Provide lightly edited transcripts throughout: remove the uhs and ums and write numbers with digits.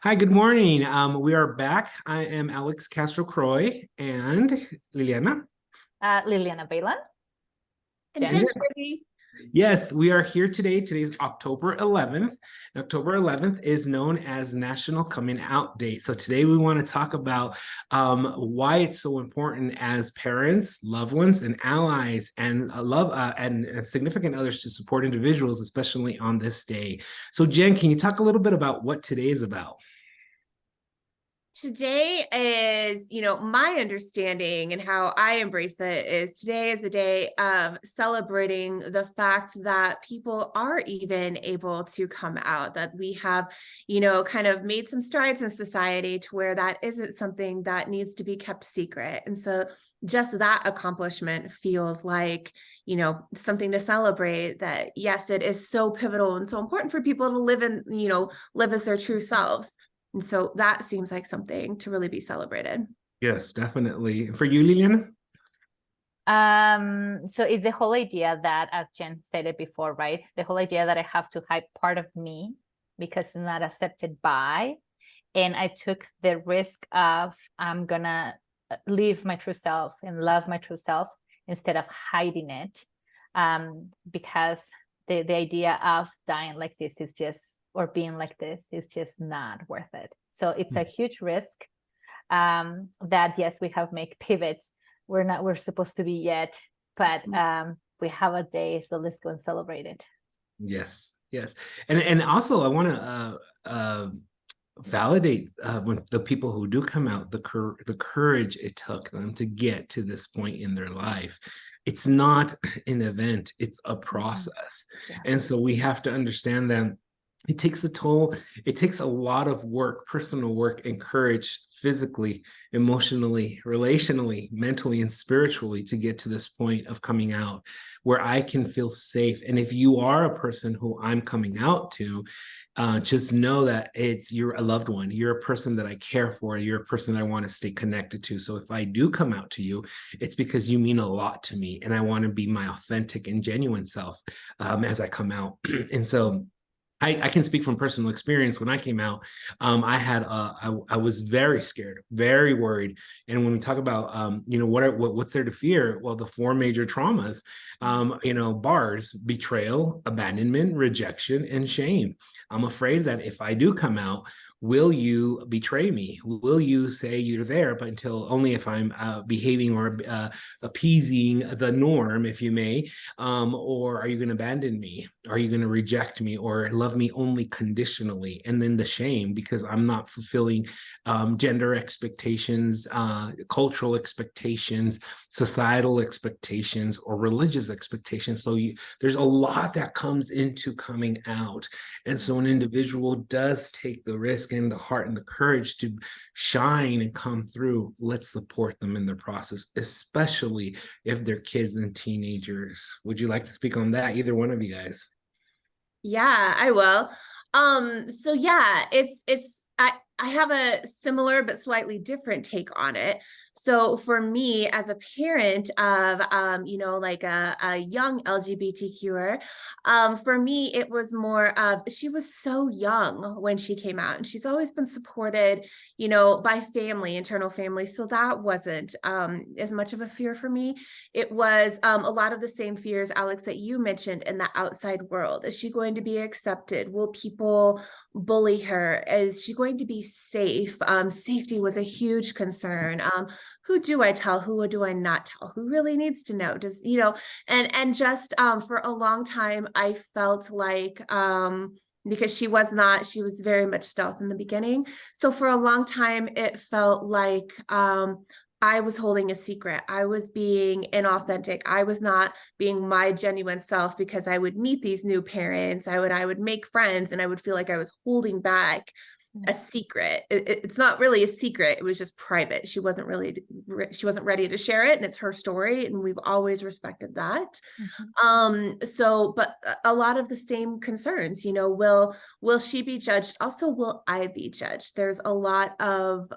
Hi, good morning. We are back. I am Alex Castro-Croy and Liliana. Liliana Baylon. And Jen. Jen Shivey. Yes, we are here today. Today's October 11th. October 11th is known as National Coming Out Day. So today we want to talk about why it's so important as parents, loved ones, and allies, and and significant others to support individuals, especially on this day. So Jen, can you talk a little bit about what today is about? Today is, my understanding and how I embrace it is today is a day of celebrating the fact that people are even able to come out, that we have, kind of made some strides in society to where that isn't something that needs to be kept secret. And so just that accomplishment feels like, something to celebrate, that yes, it is so pivotal and so important for people to live as their true selves. And so that seems like something to really be celebrated. Yes, definitely. For you, Liliana? So it's the whole idea that, as Jen stated before, right? The whole idea that I have to hide part of me because it's not accepted by, and I took the risk of I'm gonna live my true self and love my true self instead of hiding it, because the idea of dying like this is just, or being like this is just not worth it. So it's a huge risk, that yes, we have made pivots. We're supposed to be yet, but we have a day, so let's go and celebrate it. Yes, yes. And also I want to validate when the people who do come out, the courage it took them to get to this point in their life. It's not an event, it's a process. Yeah. And so we have to understand that it takes a toll. It takes a lot of work, personal work, and courage, physically, emotionally, relationally, mentally, and spiritually, to get to this point of coming out where I can feel safe. And if you are a person who I'm coming out to, just know that you're a loved one. You're a person that I care for. You're a person I want to stay connected to. So if I do come out to you, it's because you mean a lot to me, and I want to be my authentic and genuine self as I come out. And so I can speak from personal experience. When I came out, I was very scared, very worried. And when we talk about what's there to fear? Well, the four major traumas, bars: betrayal, abandonment, rejection, and shame. I'm afraid that if I do come out, will you betray me? Will you say you're there, but until only if I'm behaving or appeasing the norm, if you may, or are you going to abandon me? Are you going to reject me or love me only conditionally? And then the shame, because I'm not fulfilling gender expectations, cultural expectations, societal expectations, or religious expectations. So there's a lot that comes into coming out. And so an individual does take the risk and the heart and the courage to shine and come through. Let's support them in their process, especially if they're kids and teenagers. Would you like to speak on that, either one of you guys? Yeah, I will. So yeah, I have a similar but slightly different take on it. So for me, as a parent of like a young LGBTQer, for me it was more of, she was so young when she came out, and she's always been supported, by family, internal family. So that wasn't as much of a fear for me. It was a lot of the same fears, Alex, that you mentioned in the outside world. Is she going to be accepted? Will people bully her? Is she going to be safe? Safety was a huge concern. Who do I tell? Who do I not tell? Who really needs to know? Does, and just for a long time, I felt like, because she was very much stealth in the beginning. So for a long time, it felt like I was holding a secret. I was being inauthentic. I was not being my genuine self, because I would meet these new parents. I would make friends, and I would feel like I was holding back a secret. It's not really a secret. It was just private. She wasn't ready to share it, and it's her story, and we've always respected that. But a lot of the same concerns, will she be judged? Also, will I be judged? There's a lot of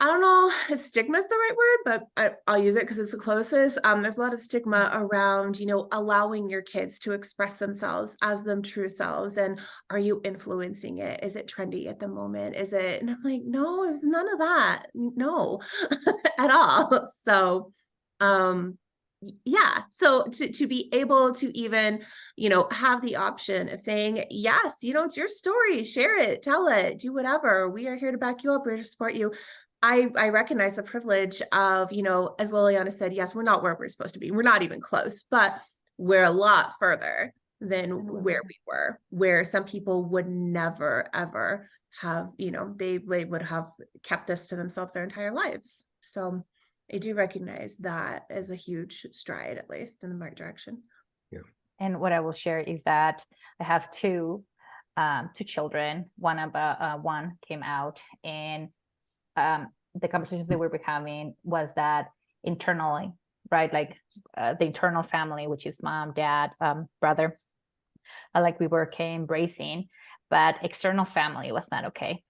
I don't know if stigma is the right word, but I'll use it because it's the closest. There's a lot of stigma around, allowing your kids to express themselves as them true selves. And are you influencing it? Is it trendy at the moment? Is it? And I'm like, no, it was none of that. No, at all. So, yeah. So to be able to even, have the option of saying, yes, it's your story, share it, tell it, do whatever. We are here to back you up. We're here to support you. I recognize the privilege of, as Liliana said, yes, we're not where we're supposed to be. We're not even close, but we're a lot further than where we were, where some people would never, ever have, they would have kept this to themselves their entire lives. So I do recognize that as a huge stride, at least in the right direction. Yeah. And what I will share is that I have two children. One came out, and the conversations that we were having was that internally, right? Like the internal family, which is mom, dad, brother, like we were embracing, but external family was not okay.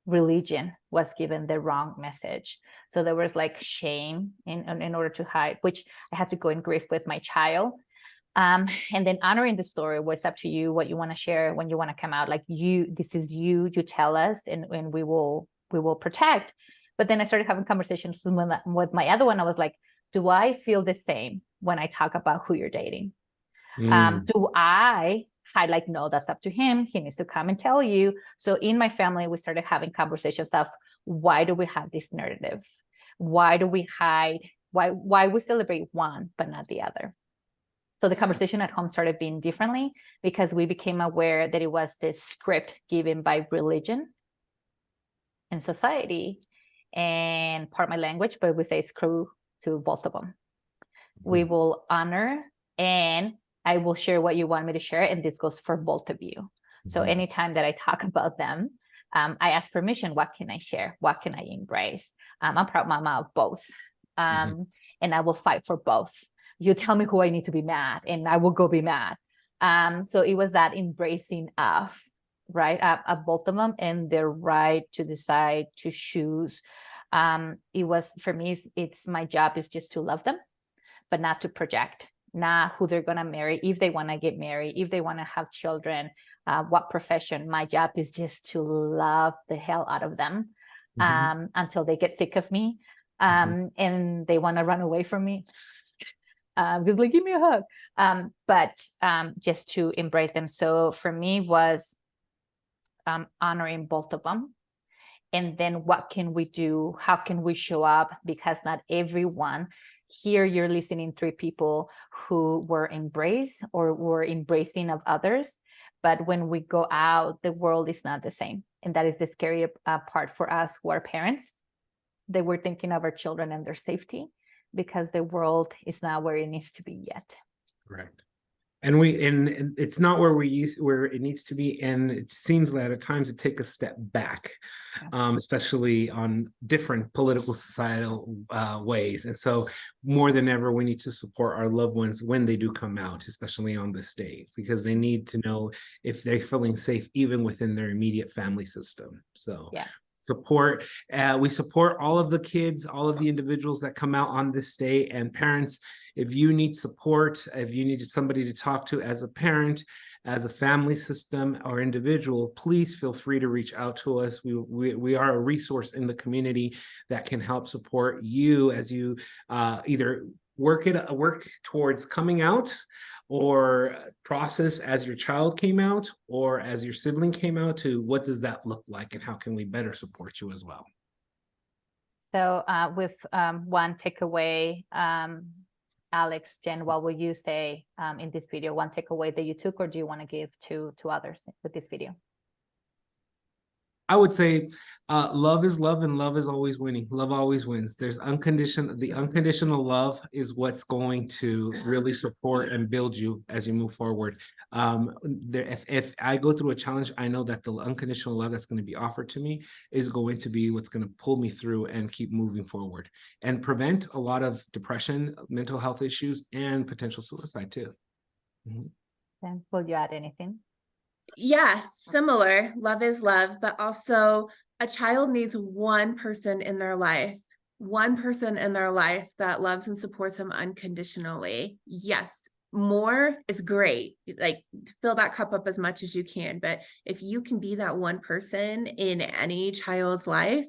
Religion was given the wrong message. So there was like shame in order to hide, which I had to go in grief with my child. And then honoring the story was up to you, what you want to share, when you want to come out, like this is you tell us, and we will protect. But then I started having conversations with my other one. I was like, do I feel the same when I talk about who you're dating? Do I hide? Like, no, that's up to him. He needs to come and tell you. So in my family, we started having conversations of, why do we have this narrative? Why do we hide? Why we celebrate one, but not the other? So the conversation at home started being differently, because we became aware that it was this script given by religion and society, and part my language, but we say screw to both of them. We will honor, and I will share what you want me to share, and this goes for both of you. So anytime that I talk about them, I ask permission. What can I share? What can I embrace? I'm a proud mama of both, and I will fight for both. You tell me who I need to be mad, and I will go be mad. So it was that embracing of, right, of both of them, and their right to decide, to choose. It was, for me, it's my job is just to love them, but not to project, not who they're going to marry, if they want to get married, if they want to have children, what profession. My job is just to love the hell out of them until they get sick of me, and they want to run away from me. Just like, give me a hug. But just to embrace them. So for me was honoring both of them. And then what can we do? How can we show up? Because not everyone here, you're listening to 3 people who were embraced or were embracing of others. But when we go out, the world is not the same. And that is the scary part for us who are parents. They were thinking of our children and their safety, because the world is not where it needs to be yet. Correct. And it's not where where it needs to be. And it seems that at times it takes a step back, especially on different political, societal ways. And so more than ever, we need to support our loved ones when they do come out, especially on this day, because they need to know if they're feeling safe, even within their immediate family system. So yeah. We support all of the kids, all of the individuals that come out on this day. And parents, if you need support, if you need somebody to talk to as a parent, as a family system or individual, please feel free to reach out to us. We are a resource in the community that can help support you as you either work towards coming out, or process as your child came out, or as your sibling came out, to what does that look like, and how can we better support you as well. So with one takeaway, Alex, Jen, what will you say in this video? One takeaway that you took, or do you want to give to others with this video? I would say love is love, and love is always winning. Love always wins. The unconditional love is what's going to really support and build you as you move forward. If I go through a challenge, I know that the unconditional love that's going to be offered to me is going to be what's going to pull me through and keep moving forward, and prevent a lot of depression, mental health issues, and potential suicide too. Then will you add anything? Yeah, similar. Love is love, but also a child needs one person in their life that loves and supports them unconditionally. Yes, more is great. Like, fill that cup up as much as you can. But if you can be that one person in any child's life,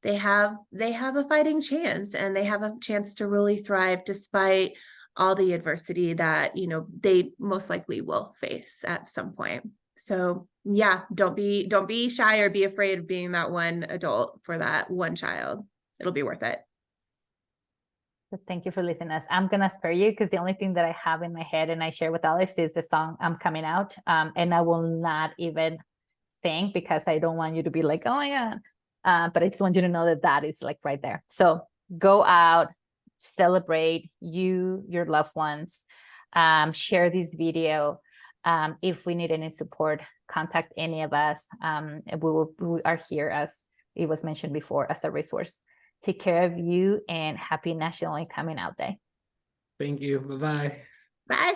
they have a fighting chance, and they have a chance to really thrive despite all the adversity that, you know, they most likely will face at some point. So yeah, don't be shy or be afraid of being that one adult for that one child. It'll be worth it. Thank you for listening to us. I'm going to spare you because the only thing that I have in my head and I share with Alex is the song I'm Coming Out. And I will not even sing because I don't want you to be like, oh my God. But I just want you to know that that is like right there. So go out, celebrate your loved ones, share this video. If we need any support, contact any of us. We are here, as it was mentioned before, as a resource. Take care of you, and happy National Coming Out Day. Thank you. Bye-bye. Bye.